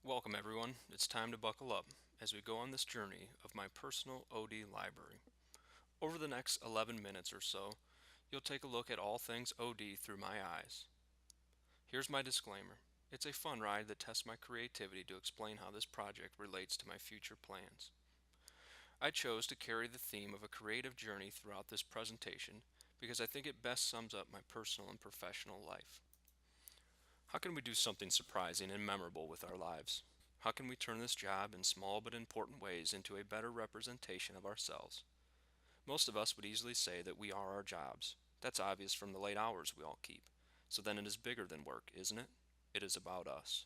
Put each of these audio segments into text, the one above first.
Welcome, everyone. It's time to buckle up as we go on this journey of my personal OD library. Over the next 11 minutes or so, you'll take a look at all things OD through my eyes. Here's my disclaimer. It's a fun ride that tests my creativity to explain how this project relates to my future plans. I chose to carry the theme of a creative journey throughout this presentation because I think it best sums up my personal and professional life. How can we do something surprising and memorable with our lives? How can we turn this job in small but important ways into a better representation of ourselves? Most of us would easily say that we are our jobs. That's obvious from the late hours we all keep. So then it is bigger than work, isn't it? It is about us.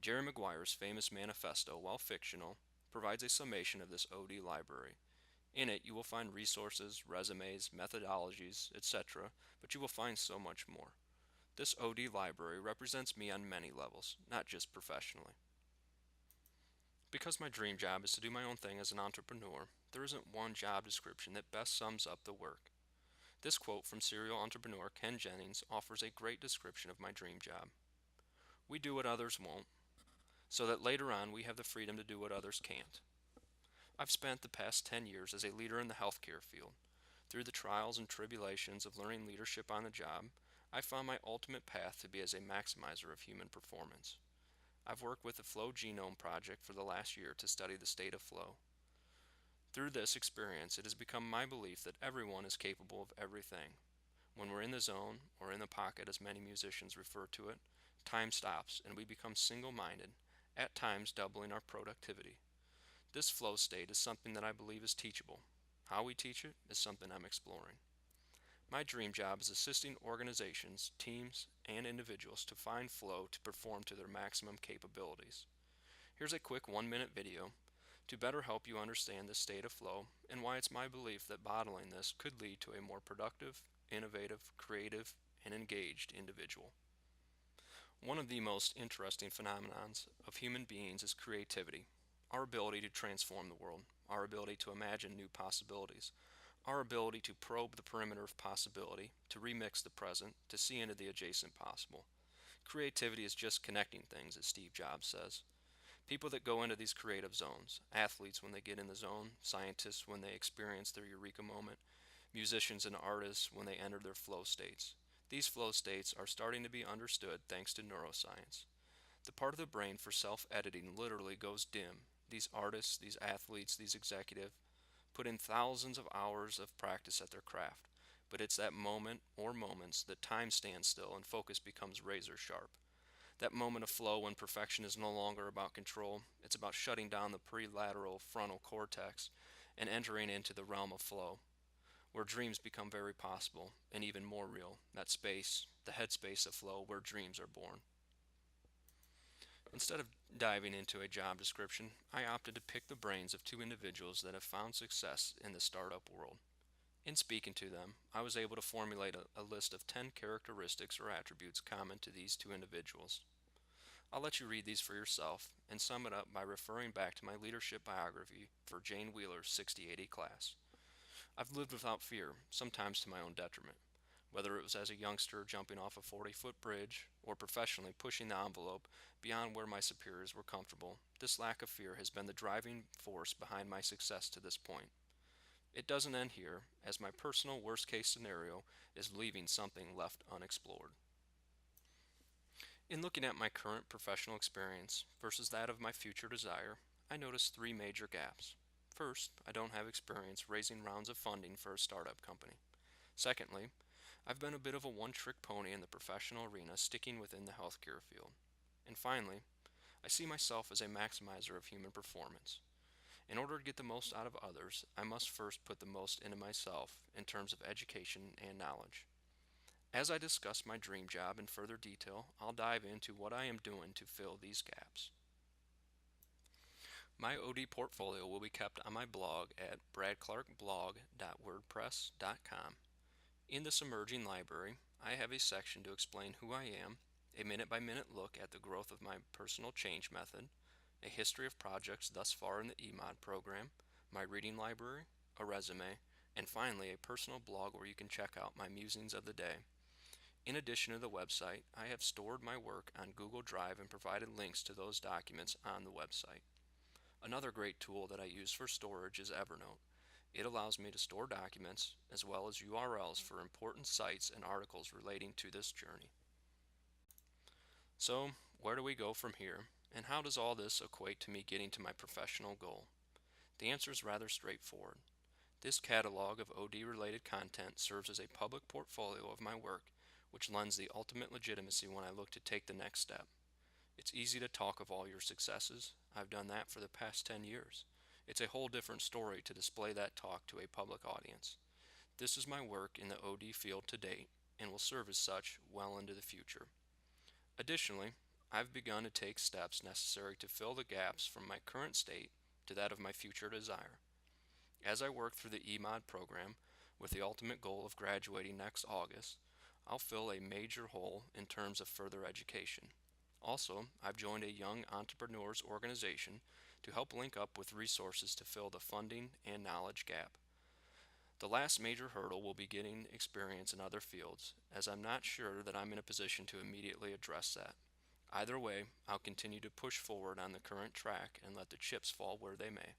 Jerry Maguire's famous manifesto, while fictional, provides a summation of this OD library. In it, you will find resources, resumes, methodologies, etc., but you will find so much more. This OD library represents me on many levels, not just professionally. Because my dream job is to do my own thing as an entrepreneur, there isn't one job description that best sums up the work. This quote from serial entrepreneur Ken Jennings offers a great description of my dream job. We do what others won't, so that later on we have the freedom to do what others can't. I've spent the past 10 years as a leader in the healthcare field. Through the trials and tribulations of learning leadership on the job, I found my ultimate path to be as a maximizer of human performance. I've worked with the Flow Genome Project for the last year to study the state of flow. Through this experience, it has become my belief that everyone is capable of everything. When we're in the zone, or in the pocket as many musicians refer to it, time stops and we become single-minded, at times doubling our productivity. This flow state is something that I believe is teachable. How we teach it is something I'm exploring. My dream job is assisting organizations, teams, and individuals to find flow to perform to their maximum capabilities. Here's a quick 1-minute video to better help you understand the state of flow and why it's my belief that bottling this could lead to a more productive, innovative, creative, and engaged individual. One of the most interesting phenomenons of human beings is creativity, our ability to transform the world, our ability to imagine new possibilities, our ability to probe the perimeter of possibility, to remix the present, to see into the adjacent possible. Creativity is just connecting things, as Steve Jobs says. People that go into these creative zones, athletes when they get in the zone, scientists when they experience their eureka moment, musicians and artists when they enter their flow states. These flow states are starting to be understood thanks to neuroscience. The part of the brain for self-editing literally goes dim. These artists, these athletes, these executives put in thousands of hours of practice at their craft, but it's that moment or moments that time stands still and focus becomes razor sharp. That moment of flow when perfection is no longer about control, it's about shutting down the prelateral frontal cortex and entering into the realm of flow, where dreams become very possible and even more real, that space, the headspace of flow where dreams are born. Instead of diving into a job description, I opted to pick the brains of two individuals that have found success in the startup world. In speaking to them, I was able to formulate a list of 10 characteristics or attributes common to these two individuals. I'll let you read these for yourself and sum it up by referring back to my leadership biography for Jane Wheeler's 60/80 class. I've lived without fear, sometimes to my own detriment. Whether it was as a youngster jumping off a 40-foot bridge or professionally pushing the envelope beyond where my superiors were comfortable, this lack of fear has been the driving force behind my success to this point. It doesn't end here, as my personal worst-case scenario is leaving something left unexplored. In looking at my current professional experience versus that of my future desire, I noticed three major gaps. First, I don't have experience raising rounds of funding for a startup company. Secondly, I've been a bit of a one-trick pony in the professional arena, sticking within the healthcare field. And finally, I see myself as a maximizer of human performance. In order to get the most out of others, I must first put the most into myself in terms of education and knowledge. As I discuss my dream job in further detail, I'll dive into what I am doing to fill these gaps. My OD portfolio will be kept on my blog at bradclarkblog.wordpress.com. In this emerging library, I have a section to explain who I am, a minute-by-minute look at the growth of my personal change method, a history of projects thus far in the EMOD program, my reading library, a resume, and finally a personal blog where you can check out my musings of the day. In addition to the website, I have stored my work on Google Drive and provided links to those documents on the website. Another great tool that I use for storage is Evernote. It allows me to store documents as well as URLs for important sites and articles relating to this journey. So, where do we go from here, and how does all this equate to me getting to my professional goal? The answer is rather straightforward. This catalog of OD related content serves as a public portfolio of my work, which lends the ultimate legitimacy when I look to take the next step. It's easy to talk of all your successes. I've done that for the past 10 years. It's a whole different story to display that talk to a public audience. This is my work in the OD field to date and will serve as such well into the future. Additionally, I've begun to take steps necessary to fill the gaps from my current state to that of my future desire. As I work through the EMOD program with the ultimate goal of graduating next August, I'll fill a major hole in terms of further education. Also, I've joined a young entrepreneurs organization to help link up with resources to fill the funding and knowledge gap. The last major hurdle will be getting experience in other fields, as I'm not sure that I'm in a position to immediately address that. Either way, I'll continue to push forward on the current track and let the chips fall where they may.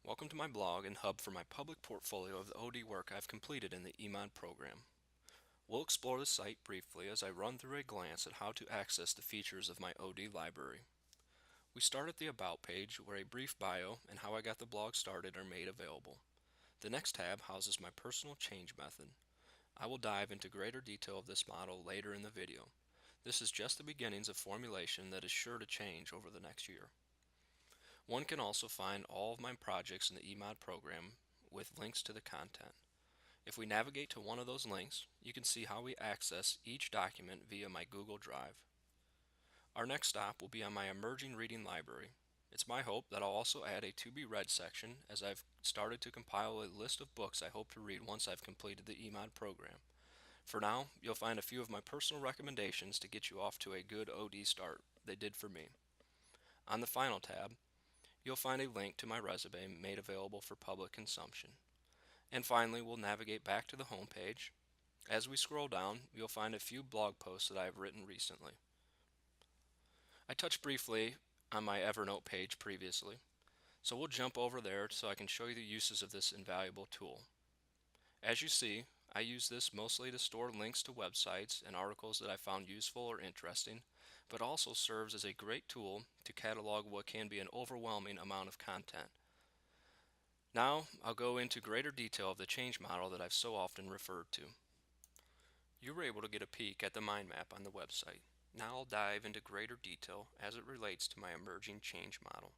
Welcome to my blog and hub for my public portfolio of the OD work I've completed in the EMOD program. We'll explore the site briefly as I run through a glance at how to access the features of my OD library. We start at the About page, where a brief bio and how I got the blog started are made available. The next tab houses my personal change method. I will dive into greater detail of this model later in the video. This is just the beginnings of formulation that is sure to change over the next year. One can also find all of my projects in the EMOD program with links to the content. If we navigate to one of those links, you can see how we access each document via my Google Drive. Our next stop will be on my emerging reading library. It's my hope that I'll also add a to be read section, as I've started to compile a list of books I hope to read once I've completed the EMOD program. For now, you'll find a few of my personal recommendations to get you off to a good OD start. They did for me. On the final tab, you'll find a link to my resume made available for public consumption. And finally, we'll navigate back to the home page. As we scroll down, you'll find a few blog posts that I have written recently. I touched briefly on my Evernote page previously, so we'll jump over there so I can show you the uses of this invaluable tool. As you see, I use this mostly to store links to websites and articles that I found useful or interesting, but also serves as a great tool to catalog what can be an overwhelming amount of content. Now, I'll go into greater detail of the change model that I've so often referred to. You were able to get a peek at the mind map on the website. Now I'll dive into greater detail as it relates to my emerging change model.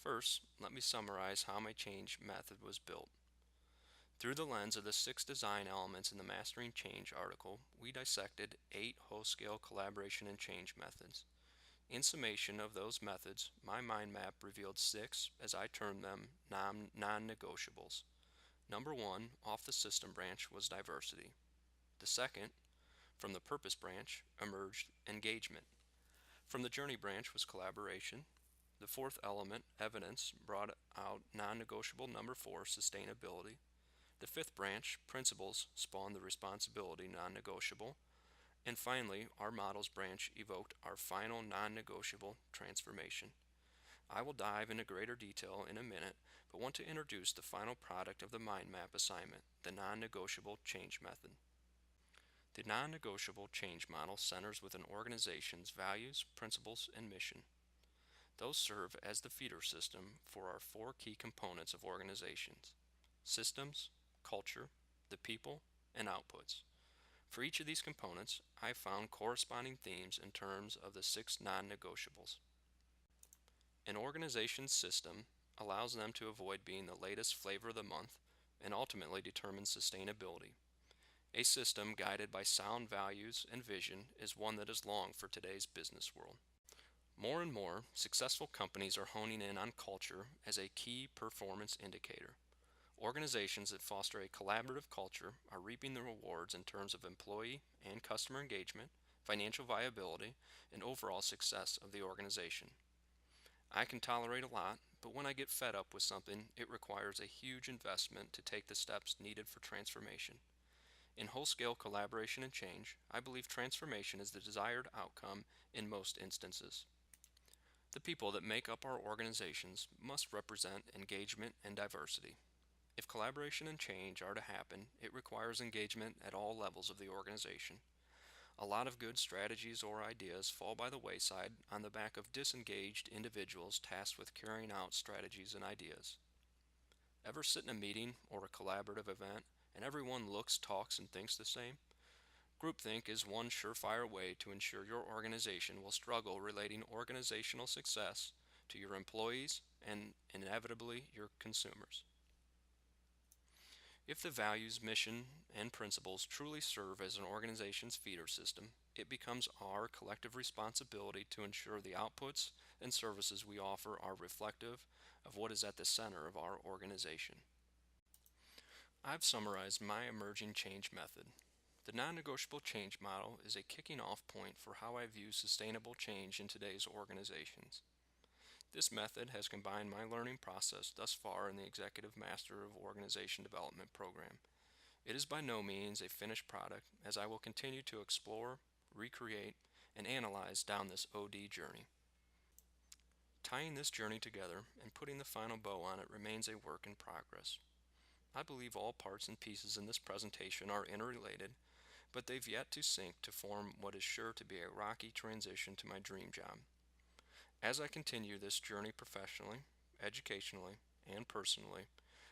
First, let me summarize how my change method was built. Through the lens of the 6 design elements in the Mastering Change article, we dissected 8 whole-scale collaboration and change methods. In summation of those methods, my mind map revealed 6, as I termed them, non-negotiables. Number 1, off the system branch, was diversity. The second, from the purpose branch, emerged engagement. From the journey branch was collaboration. The fourth element, evidence, brought out non-negotiable number 4, sustainability. The fifth branch, principles, spawned the responsibility non-negotiable. And finally, our models branch evoked our final non-negotiable, transformation. I will dive into greater detail in a minute, but want to introduce the final product of the mind map assignment, the non-negotiable change method. The non-negotiable change model centers with an organization's values, principles, and mission. Those serve as the feeder system for our 4 key components of organizations: systems, culture, the people, and outputs. For each of these components, I found corresponding themes in terms of the 6 non-negotiables. An organization's system allows them to avoid being the latest flavor of the month and ultimately determines sustainability. A system guided by sound values and vision is one that is long for today's business world. More and more, successful companies are honing in on culture as a key performance indicator. Organizations that foster a collaborative culture are reaping the rewards in terms of employee and customer engagement, financial viability, and overall success of the organization. I can tolerate a lot, but when I get fed up with something, it requires a huge investment to take the steps needed for transformation. In whole-scale collaboration and change, I believe transformation is the desired outcome in most instances. The people that make up our organizations must represent engagement and diversity. If collaboration and change are to happen, it requires engagement at all levels of the organization. A lot of good strategies or ideas fall by the wayside on the back of disengaged individuals tasked with carrying out strategies and ideas. Ever sit in a meeting or a collaborative event and everyone looks, talks, and thinks the same? Groupthink is one surefire way to ensure your organization will struggle relating organizational success to your employees and inevitably your consumers. If the values, mission, and principles truly serve as an organization's feeder system, it becomes our collective responsibility to ensure the outputs and services we offer are reflective of what is at the center of our organization. I've summarized my emerging change method. The non-negotiable change model is a kicking off point for how I view sustainable change in today's organizations. This method has combined my learning process thus far in the Executive Master of Organization Development program. It is by no means a finished product, as I will continue to explore, recreate, and analyze down this OD journey. Tying this journey together and putting the final bow on it remains a work in progress. I believe all parts and pieces in this presentation are interrelated, but they've yet to sync to form what is sure to be a rocky transition to my dream job. As I continue this journey professionally, educationally, and personally,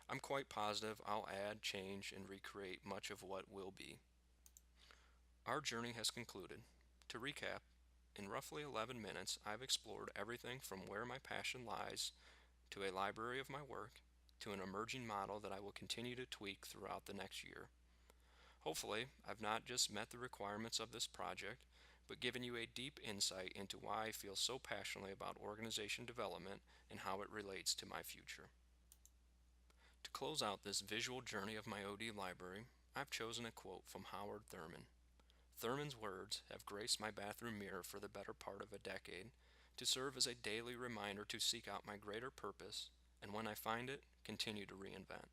I'm quite positive I'll add, change, and recreate much of what will be. Our journey has concluded. To recap, in roughly 11 minutes, I've explored everything from where my passion lies to a library of my work to an emerging model that I will continue to tweak throughout the next year. Hopefully, I've not just met the requirements of this project, but given you a deep insight into why I feel so passionately about organization development and how it relates to my future. To close out this visual journey of my OD library, I've chosen a quote from Howard Thurman. Thurman's words have graced my bathroom mirror for the better part of a decade to serve as a daily reminder to seek out my greater purpose, and when I find it, continue to reinvent.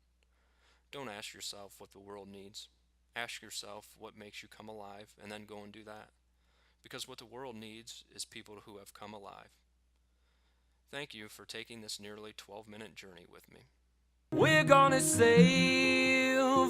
Don't ask yourself what the world needs. Ask yourself what makes you come alive, and then go and do that. Because what the world needs is people who have come alive. Thank you for taking this nearly 12-minute journey with me. We're gonna sail